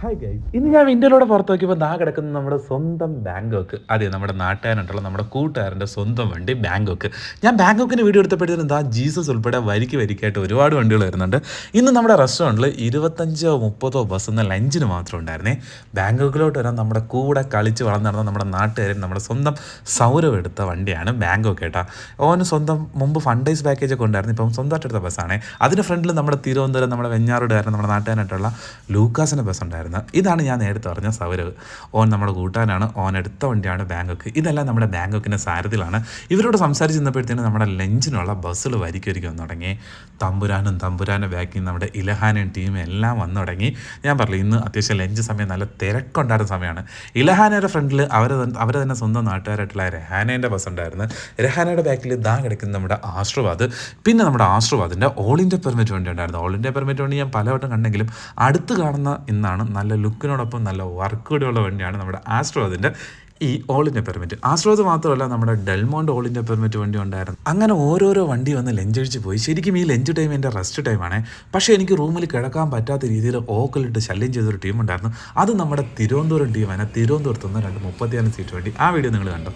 Hi guys, ഇന്ന് ഞാൻ വിൻഡോയിലൂടെ പുറത്ത് നോക്കിയപ്പോൾ ദാ കിടക്കുന്ന നമ്മുടെ സ്വന്തം ബാങ്കോക്ക്. അതെ, നമ്മുടെ നാട്ടുകാരുണ്ടല്ലോ, നമ്മുടെ കൂട്ടുകാരൻ്റെ സ്വന്തം വണ്ടി ബാങ്കോക്ക്. ഞാൻ ബാങ്കോക്കിൻ്റെ വീഡിയോ എടുത്തപ്പോഴത്തേനും ദാ ജീസസ് ഉൾപ്പെടെ വരിക്കായിട്ട് ഒരുപാട് വണ്ടികൾ വരുന്നുണ്ട്. ഇന്ന് നമ്മുടെ റെസ്റ്റോറൻറ്റിൽ 25-30 ബസ് എന്ന ലഞ്ചിന് മാത്രം ഉണ്ടായിരുന്നേ. ബാങ്കോക്കിലോട്ട് വരാൻ നമ്മുടെ കൂടെ കളിച്ച് വളർന്നു നടന്ന നമ്മുടെ നാട്ടുകാരൻ നമ്മുടെ സ്വന്തം സൗരവ് എടുത്ത വണ്ടിയാണ് ബാങ്കോക്ക് കേട്ടോ. ഓന് സ്വന്തം മുമ്പ് ഫണ്ടൈസ് പാക്കേജൊക്കെ ഉണ്ടായിരുന്നു, ഇപ്പം സ്വന്തമായിട്ട് എടുത്ത ബസ്സാണ്. അതിന് ഫ്രണ്ടിൽ നമ്മുടെ തിരുവനന്തപുരം നമ്മുടെ വെഞ്ഞാറോടുകാരൻ നമ്മുടെ നാട്ടുകാരായിട്ടുള്ള ലൂക്കാസിൻ്റെ ബസ് ഉണ്ടായിരുന്നു. ഇതാണ് ഞാൻ നേരത്തെ പറഞ്ഞ സൗരവ്. ഓൻ നമ്മുടെ കൂട്ടാനാണ്, ഓൻ എടുത്ത വണ്ടിയാണ് ബാങ്കോക്ക്. ഇതെല്ലാം നമ്മുടെ ബാങ്കോക്കിൻ്റെ സാരഥിയിലാണ്. ഇവരോട് സംസാരിച്ച് നിന്നപ്പോഴത്തേനും നമ്മുടെ ലഞ്ചിനുള്ള ബസ്സുകൾ വരിക്കൊരുക്കി വന്നു തുടങ്ങി. തമ്പുരാൻ്റെ ബാക്കിൽ നമ്മുടെ ഇലഹാനയും ടീമും എല്ലാം വന്നു തുടങ്ങി. ഞാൻ പറഞ്ഞു ഇന്ന് അത്യാവശ്യം ലഞ്ച് സമയം നല്ല തിരക്കുണ്ടായിരുന്ന സമയമാണ്. ഇലഹാനയുടെ ഫ്രണ്ടിൽ അവർ തന്നെ സ്വന്തം നാട്ടുകാരായിട്ടുള്ള രഹാനേൻ്റെ ബസ് ഉണ്ടായിരുന്നു. രഹാനയുടെ ബാക്കിൽ ദാ കിടക്കുന്ന നമ്മുടെ ആശ്രവാദ്. പിന്നെ നമ്മുടെ ആശ്രവാദിൻ്റെ ഓൾ ഇന്ത്യ പെർമിറ്റ് വണ്ടി ഉണ്ടായിരുന്നു. ഓൾ ഇന്ത്യ പെർമിറ്റ് വണ്ടി ഞാൻ പലവട്ടം കണ്ടെങ്കിലും അടുത്ത് കാണുന്ന ഇന്നാണ് നല്ല ലുക്കിനോടൊപ്പം നല്ല വർക്ക് കൂടിയുള്ള വണ്ടിയാണ് നമ്മുടെ ആസ്ട്രോദിൻ്റെ ഈ ഓൾ ഇന്ത്യ പെർമിറ്റ്. ആസ്ട്രോദ് മാത്രമല്ല, നമ്മുടെ ഡെൽമോണ്ട് ഓൾ ഇന്ത്യ പെർമിറ്റ് വണ്ടി ഉണ്ടായിരുന്നു. അങ്ങനെ ഓരോരോ വണ്ടി വന്ന് ലഞ്ചഴിച്ച് പോയി. ശരിക്കും ഈ ലഞ്ച് ടൈം എൻ്റെ റെസ്റ്റ് ടൈമാണ്. പക്ഷേ എനിക്ക് റൂമിൽ കിടക്കാൻ പറ്റാത്ത രീതിയിൽ ഓക്കലിട്ട് ശല്യം ചെയ്തൊരു ടീം ഉണ്ടായിരുന്നു. അത് നമ്മുടെ തിരുവനന്തപുരം ടീമാണ്. തിരുവനന്തപുരത്തുനിന്ന് 2 35 സീറ്റ് വണ്ടി. ആ വീഡിയോ നിങ്ങൾ കണ്ടോ?